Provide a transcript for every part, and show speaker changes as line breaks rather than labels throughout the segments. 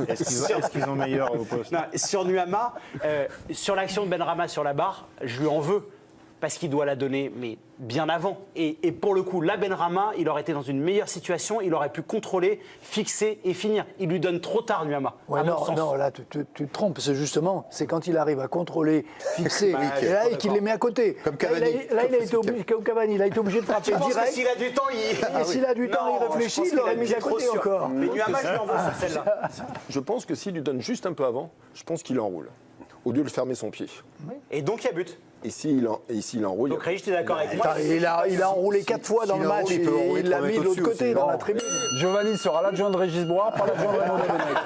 Est-ce qu'ils ont meilleur au poste?
Non, sur Nuama, sur l'action de Benrahma sur la barre, je lui en veux. Parce qu'il doit la donner, mais bien avant. Et pour le coup, là, Benrahma, il aurait été dans une meilleure situation, il aurait pu contrôler, fixer et finir. Il lui donne trop tard, Nuama.
Ouais, non, là, tu te trompes. C'est quand il arrive à contrôler, fixer, et qu'il les met à côté.
Comme Cavani.
Là, il a été obligé, comme Cavani, il a été obligé de frapper direct.
S'il a du temps,
S'il a du temps, il réfléchit, il l'aurait mis à côté encore.
Mais Nuama, je lui en veux sur celle-là.
Je pense que s'il lui donne juste un peu avant, je pense qu'il enroule. Au lieu de fermer son pied.
Et donc, il y a but.
Et s'il enroule.
Donc, Régis, tu es d'accord avec moi?
Il a enroulé 4 fois dans le match, et il l'a mis de l'autre côté, dans la tribune.
Giovanni sera l'adjoint de Régis Bois, pas l'adjoint de Raymond Domenech.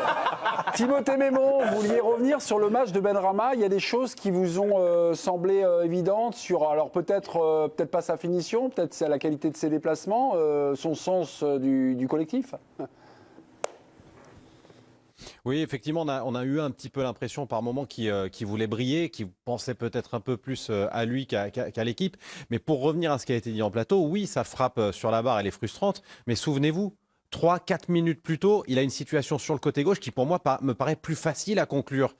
Timothée Mémon, vous vouliez revenir sur le match de Benrahma. Il y a des choses qui vous ont semblé évidentes sur, alors peut-être pas sa finition, peut-être c'est la qualité de ses déplacements, son sens du collectif.
Oui, effectivement, on a eu un petit peu l'impression par moments qu'il voulait briller, qu'il pensait peut-être un peu plus à lui qu'à l'équipe. Mais pour revenir à ce qui a été dit en plateau, oui, sa frappe sur la barre, elle est frustrante. Mais souvenez-vous, 3-4 minutes plus tôt, il a une situation sur le côté gauche qui, pour moi, me paraît plus facile à conclure,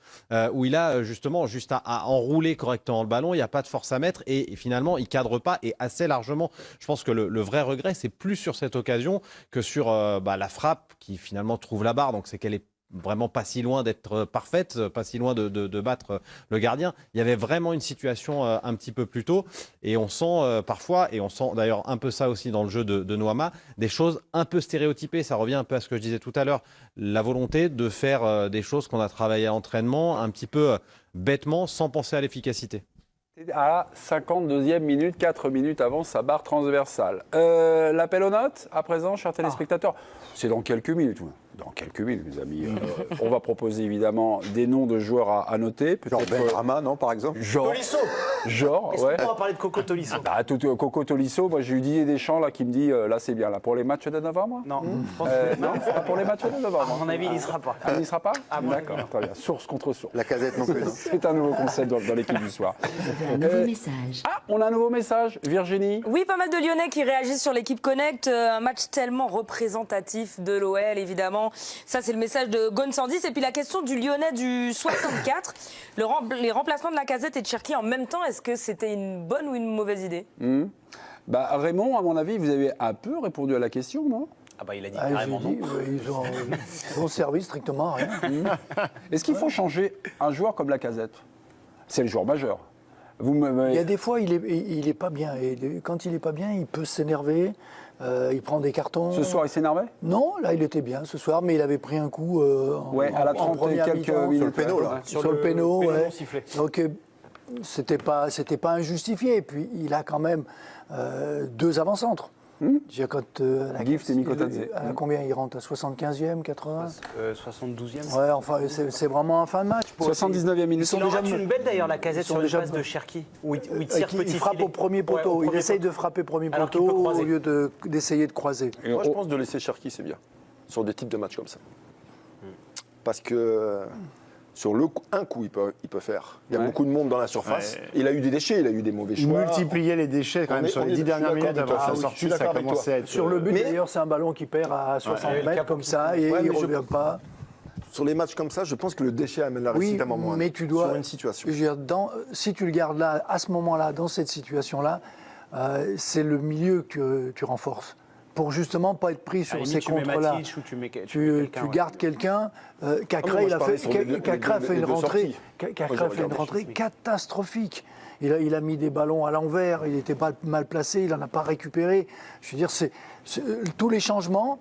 où il a justement juste à enrouler correctement le ballon, il n'y a pas de force à mettre et finalement, il ne cadre pas et assez largement. Je pense que le vrai regret, c'est plus sur cette occasion que sur la frappe qui finalement trouve la barre. Donc c'est qu'elle est vraiment pas si loin d'être parfaite, pas si loin de battre le gardien. Il y avait vraiment une situation un petit peu plus tôt et on sent parfois, et on sent d'ailleurs un peu ça aussi dans le jeu de Nuama, des choses un peu stéréotypées. Ça revient un peu à ce que je disais tout à l'heure, la volonté de faire des choses qu'on a travaillé à l'entraînement un petit peu bêtement sans penser à l'efficacité.
À la 52e minute, 4 minutes avant sa barre transversale. L'appel aux notes, à présent, chers téléspectateurs, c'est dans quelques minutes. Dans quelques minutes, les amis. On va proposer évidemment des noms de joueurs à noter.
Genre Benrahma, non, par exemple?
Tolisso.
Est-ce
qu'on va parler de Coco Tolisso?
Coco Tolisso, moi j'ai eu Didier Deschamps là, qui me dit là c'est bien. Là, pour les matchs de novembre?
Non.
Non, pas pour les matchs de novembre.
À mon avis, il n'y sera pas.
Il n'y sera pas?
D'accord,
très bien. Source contre source.
La Casette non plus.
C'est un nouveau concept dans l'équipe du soir.
Un nouveau message.
Ah, on a un nouveau message. Virginie?
Oui, pas mal de Lyonnais qui réagissent sur l'équipe Connect. Un match tellement représentatif de l'OL, évidemment. Ça, c'est le message de Gon110. Et puis la question du Lyonnais du 64. Les remplacements de Lacazette et de Cherki en même temps, est-ce que c'était une bonne ou une mauvaise idée?
Raymond, à mon avis, vous avez un peu répondu à la question, non?
Il a dit carrément non.
Ils ont servi strictement à rien.
Est-ce qu'il faut changer un joueur comme Lacazette? C'est le joueur majeur.
Il y a des fois, il est pas bien. Et quand il est pas bien, il peut s'énerver. Il prend des cartons.
Ce soir, il s'énervait?
Non, là, il était bien ce soir, mais il avait pris un coup
à la 30 et quelques minutes.
Sur le péno, là.
Sur le péno, ouais.
Sifflé.
Donc, c'était pas injustifié. Et puis, il a quand même 2 avant-centres. Quand
Gift et Mikotadze.
À combien il rentre? À 75e, 80?
72e.
Ouais, enfin, c'est vraiment un fin de match.
79e minute.
Il en rate une bête d'ailleurs, Lacazette sur une passe de Cherki. Où il tire petit
il frappe
filet.
au premier poteau. Il essaye de frapper premier
Alors qu'il peut
poteau
croiser.
au lieu d'essayer de croiser.
Moi, je pense de laisser Cherki, c'est bien. Sur des types de matchs comme ça. Parce que sur un coup, il peut faire. Il y a beaucoup de monde dans la surface.
Ouais.
Il a eu des déchets, il a eu des mauvais choix.
Multiplier les déchets quand même sur les 10 dernières minutes avant sa sortie, ça commençait à être...
Sur le but, d'ailleurs, c'est un ballon qui perd à 60 mètres comme ça et il ne revient pas.
Sur les matchs comme ça, je pense que le déchet amène la réussite à un moment.
Mais tu dois.
Sur une situation.
Je veux dire, si tu le gardes là, à ce moment-là, dans cette situation-là, c'est le milieu que tu renforces. Pour justement pas être pris sur ces contres-là. Tu gardes quelqu'un. Cacré a fait une rentrée catastrophique. Il a mis des ballons à l'envers, il était pas mal placé, il n'en a pas récupéré. Je veux dire, c'est tous les changements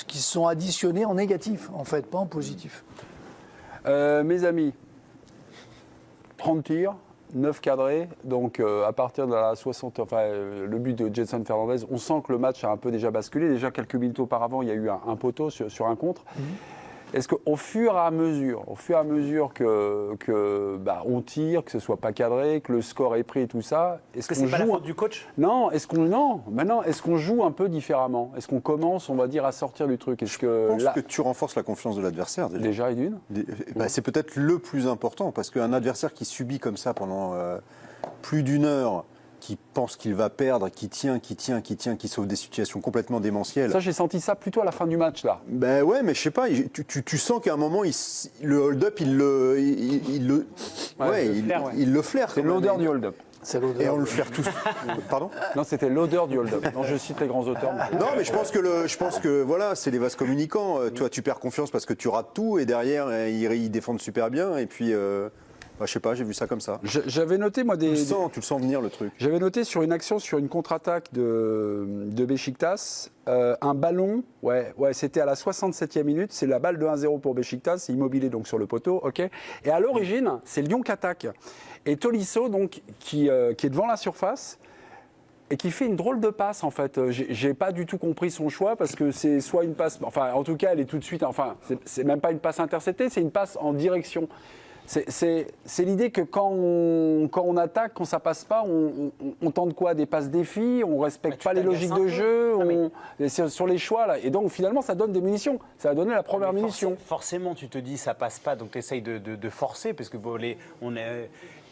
qui sont additionnés en négatif, en fait, pas en positif.
Mes amis, 30 tirs. 9 cadrés, donc à partir de la 60, le but de Gedson Fernandez, on sent que le match a un peu déjà basculé. Déjà quelques minutes auparavant, il y a eu un poteau sur un contre. Est-ce qu'au fur et à mesure que on tire, que ce soit pas cadré, que le score est pris et tout ça,
est-ce que c'est pas la faute du coach?
Non, est-ce qu'on joue un peu différemment? Est-ce qu'on commence, on va dire, à sortir du truc?
Je pense que tu renforces la confiance de l'adversaire
déjà et d'une.
C'est peut-être le plus important parce qu'un adversaire qui subit comme ça pendant plus d'une heure qui pense qu'il va perdre, qui tient, qui sauve des situations complètement démentielles.
Ça, j'ai senti ça plutôt à la fin du match, là.
Ben ouais, mais je sais pas, tu sens qu'à un moment, le hold-up, il le flaire.
C'est l'odeur du hold-up.
Et on le flaire tous. Pardon ?
Non, c'était l'odeur du hold-up. Non, je cite les grands auteurs.
Non, mais je pense que voilà, c'est les vases communicants. Toi, tu perds confiance parce que tu rates tout, et derrière, ils défendent super bien, et puis... je sais pas, j'ai vu ça comme ça.
J'avais noté, moi,
Tu le sens venir, le truc.
J'avais noté sur une action, sur une contre-attaque de Beşiktaş, un ballon, c'était à la 67e minute, c'est la balle de 1-0 pour Beşiktaş, c'est Immobilier donc sur le poteau, ok. Et à l'origine, c'est Lyon qui attaque. Et Tolisso, donc, qui est devant la surface, et qui fait une drôle de passe, en fait. J'ai pas du tout compris son choix, parce que c'est soit une passe, enfin, en tout cas, elle est tout de suite, enfin, c'est même pas une passe interceptée, c'est une passe en direction. C'est l'idée que quand on attaque, quand ça passe pas, on tente quoi? Des passes défis, on respecte pas les logiques de jeu, sur les choix là. Et donc finalement ça donne des munitions. Ça a donné la première munition.
Forcément, tu te dis ça passe pas, donc tu essayes de forcer, parce que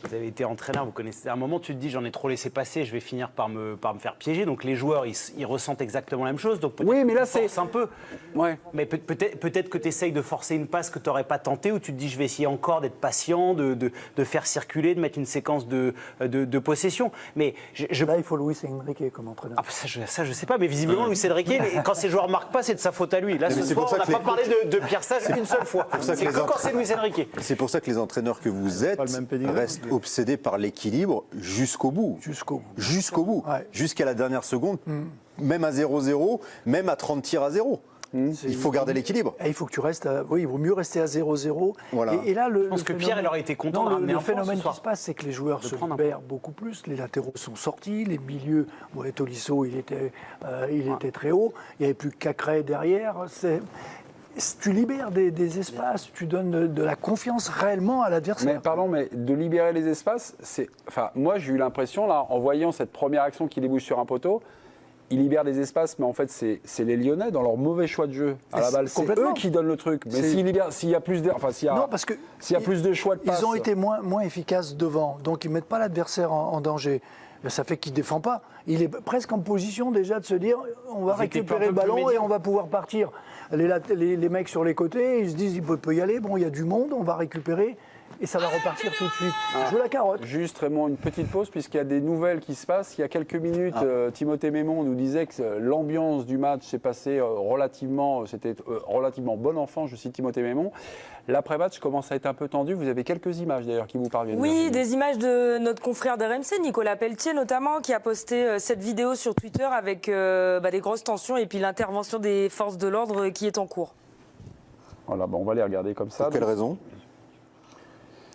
vous avez été entraîneur, vous connaissez. À un moment, tu te dis, j'en ai trop laissé passer, je vais finir par me faire piéger. Donc les joueurs, ils ressentent exactement la même chose. Donc
oui, mais là,
c'est un peu.
Ouais.
Mais peut-être que tu essayes de forcer une passe que tu n'aurais pas tenté, ou tu te dis, je vais essayer encore d'être patient, de faire circuler, de mettre une séquence de possession. Mais
là, il faut Luis Enrique comme entraîneur.
Ah, ça, je sais pas. Mais visiblement, Luis Enrique, quand ses joueurs marquent pas, c'est de sa faute à lui. Là, ce soir, on n'a pas parlé de Pierre Sage une seule fois. C'est que quand c'est Luis Enrique.
C'est pour ça que les entraîneurs que vous êtes restent obsédé par l'équilibre jusqu'au bout. Jusqu'au bout. Ouais. Jusqu'à la dernière seconde, même à 0-0, même à 30 tirs à 0. Il faut garder l'équilibre.
Il faut que tu restes il vaut mieux rester à 0-0.
Voilà. Et là, je pense que Pierre, il aurait été content de ramener un point.
Le phénomène qui se passe, c'est que les joueurs se libèrent beaucoup plus. Les latéraux sont sortis, les milieux, Tolisso, il était très haut. Il n'y avait plus que Cacré derrière. Tu libères des espaces, tu donnes de la confiance réellement à l'adversaire.
Mais pardon, mais de libérer les espaces, moi j'ai eu l'impression, là, en voyant cette première action qui débouche sur un poteau, ils libèrent des espaces, mais en fait c'est les Lyonnais dans leur mauvais choix de jeu à la balle. C'est eux qui donnent le truc. Mais s'il y a plus de, s'il y a plus de choix de passe,
ils ont été moins efficaces devant, donc ils mettent pas l'adversaire en danger. Ça fait qu'il ne défend pas. Il est presque en position déjà de se dire on va récupérer le ballon et on va pouvoir partir. Les mecs sur les côtés, ils se disent il peut y aller, bon, il y a du monde, on va récupérer et ça va repartir tout de suite. Joue la carotte.
Juste, Raymond, une petite pause, puisqu'il y a des nouvelles qui se passent. Il y a quelques minutes, Timothée Mémon nous disait que l'ambiance du match s'est passée c'était relativement bon enfant, je cite Timothée Mémon. L'après-match commence à être un peu tendu. Vous avez quelques images d'ailleurs qui vous parviennent.
Oui, des images de notre confrère d'RMC, Nicolas Pelletier notamment, qui a posté cette vidéo sur Twitter avec des grosses tensions et puis l'intervention des forces de l'ordre qui est en cours.
Voilà, on va les regarder comme ça.
Pour quelle raison ?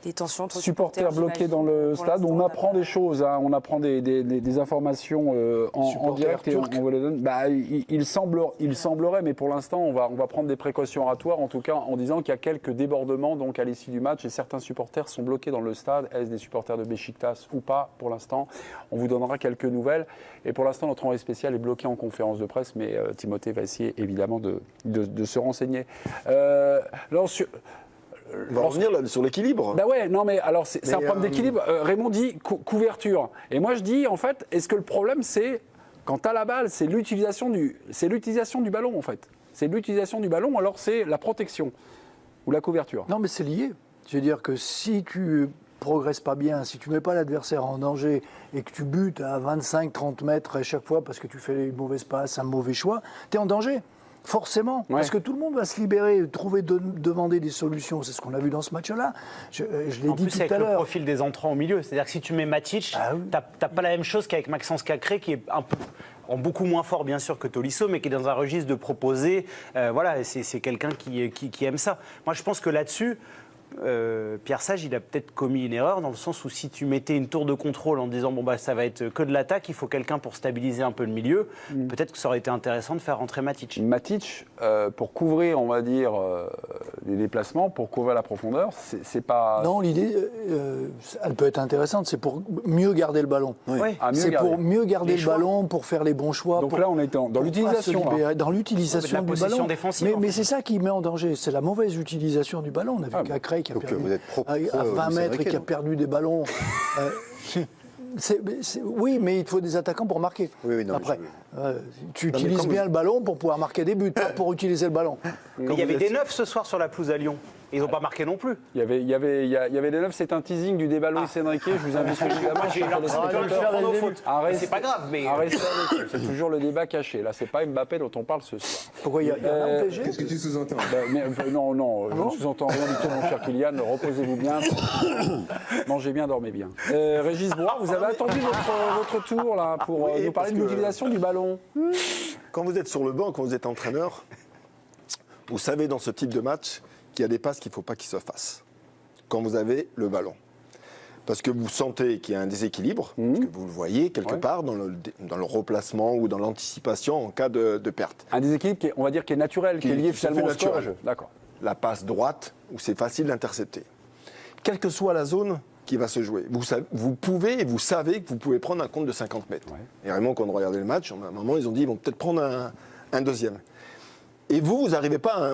Des tensions entre
supporters bloqués dans le stade. On apprend des choses, on apprend des informations en direct et on vous les donne. Il semblerait, mais pour l'instant, on va prendre des précautions oratoires, en tout cas en disant qu'il y a quelques débordements donc à l'issue du match et certains supporters sont bloqués dans le stade. Est-ce des supporters de Beşiktaş ou pas pour l'instant? On vous donnera quelques nouvelles. Et pour l'instant, notre envoyé spécial est bloqué en conférence de presse, mais Timothée va essayer évidemment de se renseigner.
On va revenir là, sur l'équilibre.
C'est un problème d'équilibre. Raymond dit couverture. Et moi je dis, en fait, est-ce que le problème c'est, quand tu as la balle, c'est l'utilisation du ballon en fait. C'est l'utilisation du ballon, alors c'est la protection ou la couverture.
Non mais c'est lié. Je veux dire que si tu progresses pas bien, si tu mets pas l'adversaire en danger et que tu butes à 25-30 mètres à chaque fois parce que tu fais une mauvaise passe, un mauvais choix, tu es en danger. Forcément, parce que tout le monde va se libérer, demander des solutions. C'est ce qu'on a vu dans ce match-là. Je l'ai dit tout à l'heure. En plus, avec le
profil des entrants au milieu. C'est-à-dire que si tu mets Matic, t'as pas la même chose qu'avec Maxence Cacré, qui est en beaucoup moins fort, bien sûr, que Tolisso, mais qui est dans un registre de proposer. C'est quelqu'un qui aime ça. Moi, je pense que là-dessus, Pierre Sage, il a peut-être commis une erreur dans le sens où si tu mettais une tour de contrôle en disant ça va être que de l'attaque, il faut quelqu'un pour stabiliser un peu le milieu, peut-être que ça aurait été intéressant de faire rentrer Matic.
Matic, pour couvrir, on va dire, les déplacements, pour couvrir la profondeur, c'est pas...
Non, l'idée, elle peut être intéressante, c'est pour mieux garder le ballon.
Oui.
Pour mieux garder le ballon, pour faire les bons choix.
Donc là, on est dans l'utilisation.
Dans l'utilisation du ballon. Mais c'est ça qui met en danger, c'est la mauvaise utilisation du ballon. On a vu Cacré qui a perdu
vous êtes
à 20 mètres et qui a perdu des ballons. Oui, mais il te faut des attaquants pour marquer.
Oui, non,
après, tu utilises bien le ballon pour pouvoir marquer des buts, pas pour utiliser le ballon.
Il y avait des neufs ce soir sur la pelouse à Lyon. Ils n'ont pas marqué non plus.
Il y avait des neufs, c'est un teasing du débat Loïs Enrique. Je vous invite évidemment.
J'ai eu l'impression que tu prendre aux fautes. C'est pas grave, mais.
C'est toujours le débat caché. Là, c'est pas Mbappé dont on parle ce soir.
Pourquoi il y a un PSG?
Qu'est-ce que tu sous-entends?
Non, je ne sous-entends rien du tout, mon cher Kylian. Reposez-vous bien. Mangez bien, dormez bien. Régis Broir, vous avez attendu votre tour là, pour nous parler de l'utilisation du ballon.
Quand vous êtes sur le banc, quand vous êtes entraîneur, vous savez dans ce type de match qu'il y a des passes qu'il ne faut pas qu'ils se fassent quand vous avez le ballon. Parce que vous sentez qu'il y a un déséquilibre, parce que vous le voyez quelque part dans le replacement ou dans l'anticipation en cas de perte.
Un déséquilibre qui est, on va dire, qui est naturel, qui est lié finalement au score. D'accord.
La passe droite, où c'est facile d'intercepter. Quelle que soit la zone qui va se jouer, vous pouvez et vous savez que vous pouvez prendre un compte de 50 mètres. Et vraiment, quand on regardait le match, à un moment, ils ont dit ils vont peut-être prendre un deuxième. Et vous n'arrivez pas à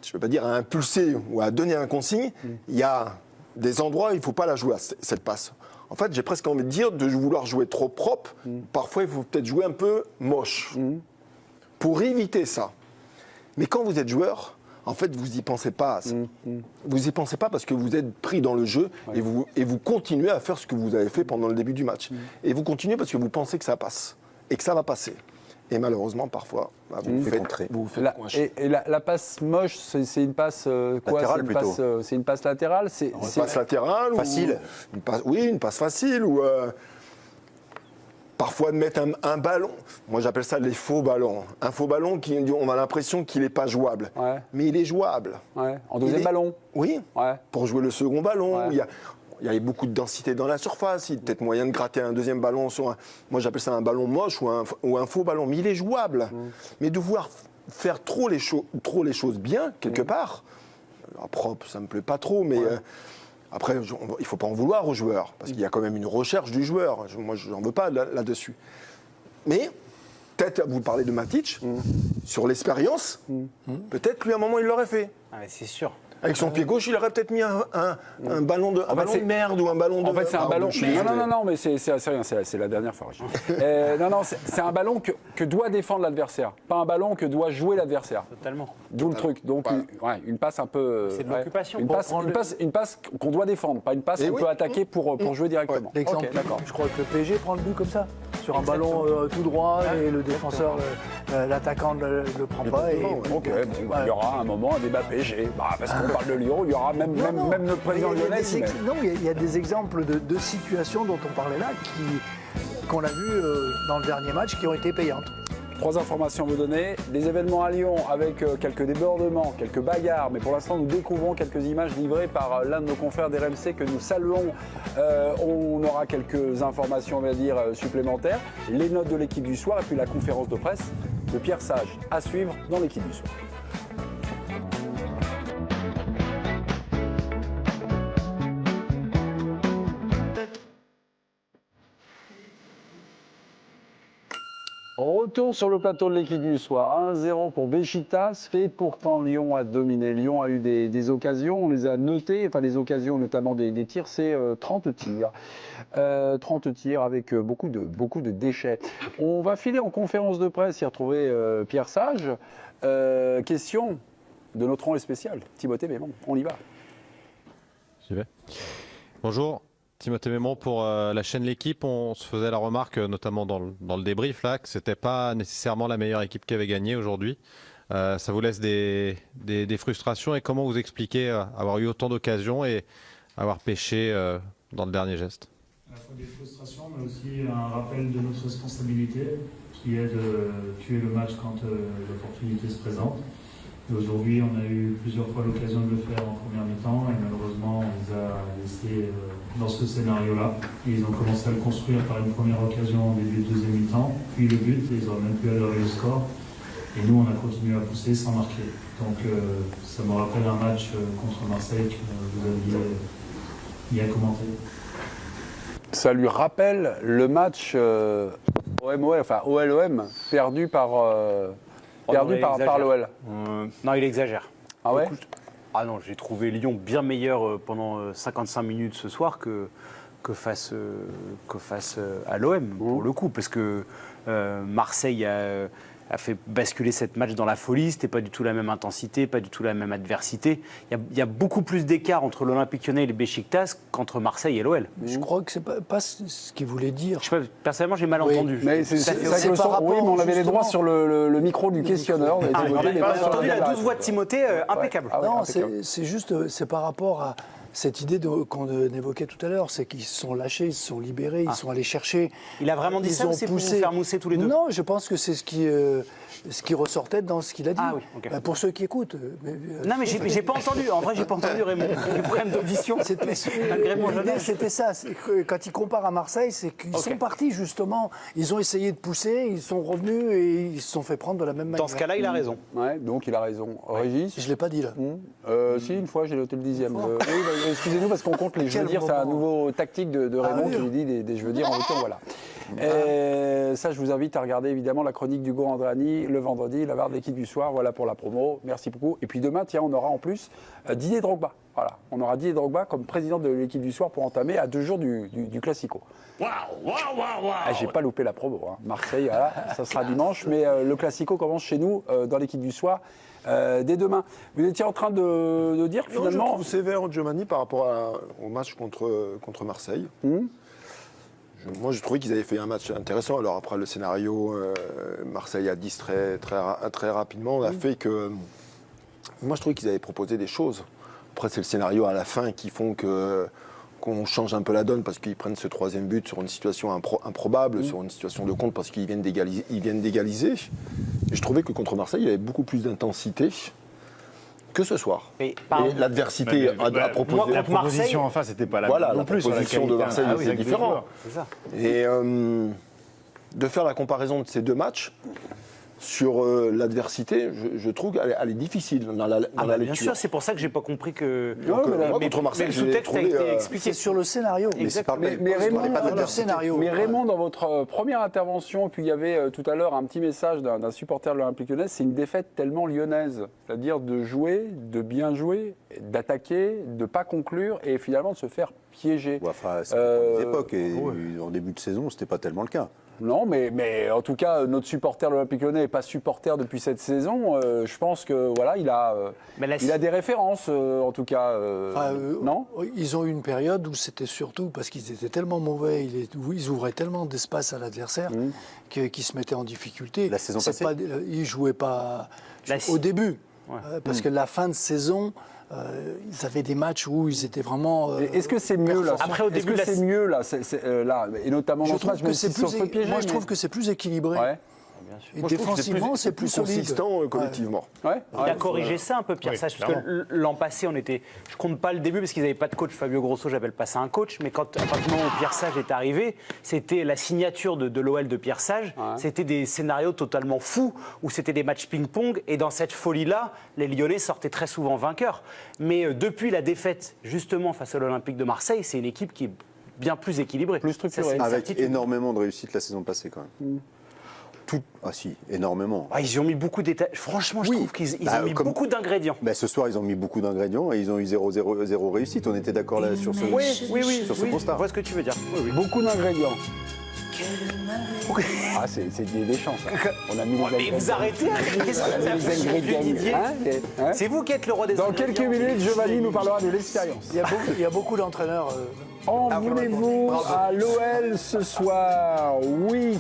je ne veux pas dire à impulser ou à donner un consigne, il y a des endroits où il ne faut pas la jouer, cette passe. En fait, j'ai presque envie de dire, de vouloir jouer trop propre, parfois il faut peut-être jouer un peu moche, pour éviter ça. Mais quand vous êtes joueur, en fait, vous n'y pensez pas. Vous n'y pensez pas parce que vous êtes pris dans le jeu et vous continuez à faire ce que vous avez fait pendant le début du match. Et vous continuez parce que vous pensez que ça passe et que ça va passer. Et malheureusement, parfois, vous vous faites coincher.
Et la passe moche, c'est une passe quoi?
Latérale plutôt.
C'est une passe latérale?
Une passe latérale
facile.
Une passe facile. Ou parfois de mettre un ballon. Moi, j'appelle ça les faux ballons. Un faux ballon, on a l'impression qu'il n'est pas jouable. Mais il est jouable.
En deuxième ballon?
Oui, pour jouer le second ballon. Il y avait beaucoup de densité dans la surface, il y a peut-être moyen de gratter un deuxième ballon sur moi j'appelle ça un ballon moche ou un faux ballon, mais il est jouable. Mais de vouloir faire trop les choses bien, quelque part, alors, propre, ça me plaît pas trop, mais après, il ne faut pas en vouloir aux joueurs, parce qu'il y a quand même une recherche du joueur. Moi, je n'en veux pas là-dessus. Mais, peut-être, vous parlez de Matic, sur l'expérience, peut-être lui, à un moment, il l'aurait fait.
C'est sûr.
Avec son pied gauche, il aurait peut-être mis un ballon de merde ou un ballon de...
En fait, c'est un ballon... Non, mais c'est rien, c'est la dernière fois. C'est un ballon que doit défendre l'adversaire, pas un ballon que doit jouer l'adversaire.
Totalement.
D'où le truc. Donc, une passe un peu...
C'est de l'occupation.
Une passe qu'on doit défendre, pas une passe qu'on peut attaquer pour jouer directement.
L'exemple, je crois que le PSG prend le but comme ça, sur un ballon tout droit, et le défenseur, l'attaquant ne le prend pas.
Il y aura un moment un débat PSG, parce qu'on parle de Lyon, il y aura même notre président lyonnais.
Non, il y a des exemples de situations dont on parlait là qu'on a vu dans le dernier match qui ont été payantes.
3 informations à vous donner. Des événements à Lyon avec quelques débordements, quelques bagarres, mais pour l'instant nous découvrons quelques images livrées par l'un de nos confrères d'RMC que nous saluons. On aura quelques informations, on va dire, supplémentaires, les notes de l'équipe du soir et puis la conférence de presse de Pierre Sage à suivre dans l'équipe du soir. Retour sur le plateau de l'équipe du soir. 1-0 pour Beşiktaş. Et pourtant, Lyon a dominé. Lyon a eu des occasions. On les a notées. Enfin, les occasions, notamment des tirs. C'est 30 tirs. 30 tirs avec beaucoup de déchets. On va filer en conférence de presse et retrouver Pierre Sage. Question de notre envoyé spécial, Timothée Mémon. On y va.
J'y vais. Bonjour. Timothée Mémon pour la chaîne L'Équipe, on se faisait la remarque, notamment dans le débrief, là, que ce n'était pas nécessairement la meilleure équipe qui avait gagné aujourd'hui. Ça vous laisse des frustrations et comment vous expliquez avoir eu autant d'occasions et avoir péché dans le dernier geste?
À la fois des frustrations, mais aussi un rappel de notre responsabilité qui est de tuer le match quand l'opportunité se présente. Et aujourd'hui, on a eu plusieurs fois l'occasion de le faire en première mi-temps et malheureusement, on les a laissés dans ce scénario-là. Et ils ont commencé à le construire par une première occasion au début de deuxième mi-temps, puis le but, et ils n'ont même pu adhérer le score. Et nous, on a continué à pousser sans marquer. Donc ça me rappelle un match contre Marseille que vous aviez bien commenté.
Ça lui rappelle le match OL-OM, perdu par l'OL.
Non, il exagère.
Ah ouais?
Ah non, j'ai trouvé Lyon bien meilleur pendant 55 minutes ce soir que que face à l'OM, pour le coup, parce que Marseille a fait basculer cette match dans la folie. C'était pas du tout la même intensité, pas du tout la même adversité. Il y a beaucoup plus d'écart entre l'Olympique Lyonnais et le Beşiktaş qu'entre Marseille et l'OL.
Je crois que c'est pas ce qu'il voulait dire.
Je sais pas, personnellement, j'ai mal entendu.
Mais oui, mais on avait les droits sur le micro du questionneur.
On a entendu la douce voix de Timothée, impeccable.
Non, c'est juste, c'est par rapport à cette idée qu'on évoquait tout à l'heure, c'est qu'ils se sont lâchés, ils se sont libérés, ils sont allés chercher.
Il a vraiment dit ça ou c'est pour vous faire mousser tous les deux?
Non, je pense que c'est ce qui ressortait dans ce qu'il a dit.
Ah oui, ok.
Pour ceux qui écoutent.
Non, mais j'ai pas entendu. En vrai, j'ai pas entendu Raymond. Des problèmes d'audition.
C'était ça. Quand il compare à Marseille, c'est qu'ils sont partis justement. Ils ont essayé de pousser, ils sont revenus et ils se sont fait prendre de la même manière.
Dans ce cas-là, il a raison.
Ouais, donc il a raison. Régis?
Je l'ai pas dit là.
Si, une fois, j'ai noté le 10e. Excusez-nous parce qu'on compte les jeux dire, c'est un nouveau tactique de Raymond qui lui dit des jeux dire en retour, voilà. Ça, je vous invite à regarder évidemment la chronique d'Hugo Andrani le vendredi, la barre de l'équipe du soir, voilà pour la promo, merci beaucoup. Et puis demain, tiens, on aura en plus Didier Drogba, voilà, on aura Didier Drogba comme président de l'équipe du soir pour entamer à 2 jours du Classico. J'ai pas loupé la promo, hein. Marseille, voilà, ça sera dimanche, mais le Classico commence chez nous dans l'équipe du soir. Dès demain. Vous étiez en train de dire que finalement...
Je trouve sévère Giovanni par rapport au match contre Marseille. Moi, je trouvais qu'ils avaient fait un match intéressant. Alors après, le scénario, Marseille a distrait très rapidement, a fait que... Moi, je trouvais qu'ils avaient proposé des choses. Après, c'est le scénario à la fin qui font qu'on change un peu la donne parce qu'ils prennent ce 3e but sur une situation improbable, sur une situation de compte parce qu'ils viennent d'égaliser. Et je trouvais que contre Marseille, il y avait beaucoup plus d'intensité que ce soir. Et l'adversité a proposé.
La proposition en face, c'était pas la même.
Voilà, la proposition de Marseille, c'est différent.
C'est ça.
Et de faire la comparaison de ces 2 matchs sur l'adversité, je trouve qu'elle est difficile dans la lecture.
Bien sûr, c'est pour ça que j'ai pas compris que.
Mais contre Marseille,
le sous-texte a été expliqué
sur le scénario.
Mais Raymond, dans votre première intervention, puis il y avait tout à l'heure un petit message d'un supporter de l'Olympique Lyonnais, c'est une défaite tellement lyonnaise, c'est-à-dire de jouer, de bien jouer, d'attaquer, de pas conclure et finalement de se faire piéger.
Enfin, c'est des époques et en début de saison, c'était pas tellement le cas.
Non, mais en tout cas, notre supporter de l'Olympique Lyonnais n'est pas supporter depuis cette saison. Je pense que voilà, il a des références, en tout cas. Non.
Ils ont eu une période où c'était surtout parce qu'ils étaient tellement mauvais, ils ouvraient tellement d'espace à l'adversaire qu'ils se mettaient en difficulté.
La saison passée,
ils jouaient pas au début, parce que la fin de saison. Ils avaient des matchs où ils étaient vraiment.
Est-ce que c'est mieux là? Après, au début, c'est mieux là, là, et notamment dans ce match,
que c'est plus. Moi, je trouve que c'est plus équilibré.
Ouais.
Et défensivement, c'est plus
consistant collectivement.
Il a corrigé ça un peu, Pierre Sage, parce que l'an passé, je compte pas le début parce qu'ils n'avaient pas de coach. Fabio Grosso, j'appelle pas ça un coach, mais à partir du moment où Pierre Sage est arrivé, c'était la signature de l'OL de Pierre Sage. C'était des scénarios totalement fous où c'était des matchs ping-pong, et dans cette folie-là, les Lyonnais sortaient très souvent vainqueurs. Mais depuis la défaite, justement, face à l'Olympique de Marseille, c'est une équipe qui est bien plus équilibrée,
plus structurée,
avec énormément de réussite la saison passée quand même. Ah si, énormément.
Ils ont mis beaucoup d'états. Franchement, je trouve qu'ils ont mis beaucoup d'ingrédients.
Ce soir, ils ont mis beaucoup d'ingrédients et ils ont eu 0 réussite. On était d'accord là sur ce constat.
Je vois ce que tu veux dire. Oui.
Beaucoup d'ingrédients. Ah, c'est des chances. On a mis les ingrédients.
Mais vous arrêtez. Qu'est-ce que vous avez fait, Didier? C'est vous qui êtes le roi des ingrédients.
Dans quelques minutes, Giovanni nous parlera de l'expérience.
Il y a beaucoup d'entraîneurs.
En voulez-vous à l'OL ce soir? Oui,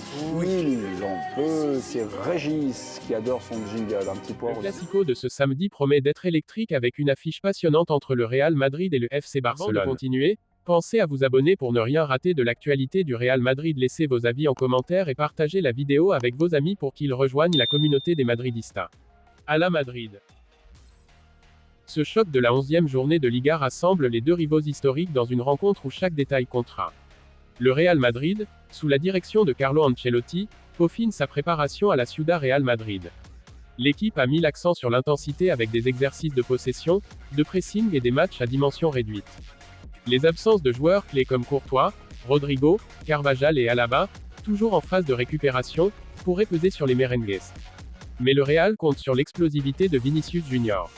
j'en peux. C'est Régis qui adore son jingle. Un petit point.
Le Classico de ce samedi promet d'être électrique avec une affiche passionnante entre le Real Madrid et le FC Barcelone. Avant de continuer, pensez à vous abonner pour ne rien rater de l'actualité du Real Madrid. Laissez vos avis en commentaire et partagez la vidéo avec vos amis pour qu'ils rejoignent la communauté des Madridistas. À la Madrid. Ce choc de la 11e journée de Liga rassemble les 2 rivaux historiques dans une rencontre où chaque détail comptera. Le Real Madrid, sous la direction de Carlo Ancelotti, peaufine sa préparation à la Ciudad Real Madrid. L'équipe a mis l'accent sur l'intensité avec des exercices de possession, de pressing et des matchs à dimension réduite. Les absences de joueurs clés comme Courtois, Rodrigo, Carvajal et Alaba, toujours en phase de récupération, pourraient peser sur les merengues. Mais le Real compte sur l'explosivité de Vinicius Junior,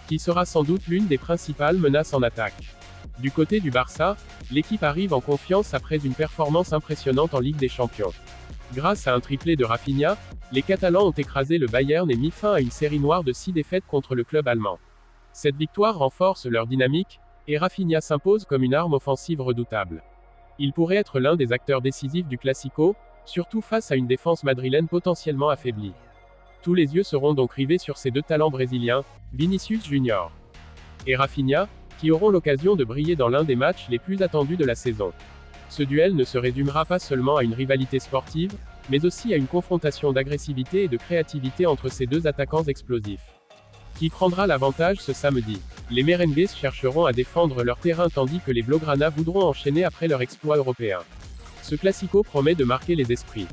qui sera sans doute l'une des principales menaces en attaque. Du côté du Barça, l'équipe arrive en confiance après une performance impressionnante en Ligue des Champions. Grâce à un triplé de Rafinha, les Catalans ont écrasé le Bayern et mis fin à une série noire de 6 défaites contre le club allemand. Cette victoire renforce leur dynamique, et Rafinha s'impose comme une arme offensive redoutable. Il pourrait être l'un des acteurs décisifs du Classico, surtout face à une défense madrilène potentiellement affaiblie. Tous les yeux seront donc rivés sur ces deux talents brésiliens, Vinicius Junior et Rafinha, qui auront l'occasion de briller dans l'un des matchs les plus attendus de la saison. Ce duel ne se résumera pas seulement à une rivalité sportive, mais aussi à une confrontation d'agressivité et de créativité entre ces deux attaquants explosifs. Qui prendra l'avantage ce samedi? Les Merengues chercheront à défendre leur terrain tandis que les Blaugrana voudront enchaîner après leur exploit européen. Ce Classico promet de marquer les esprits.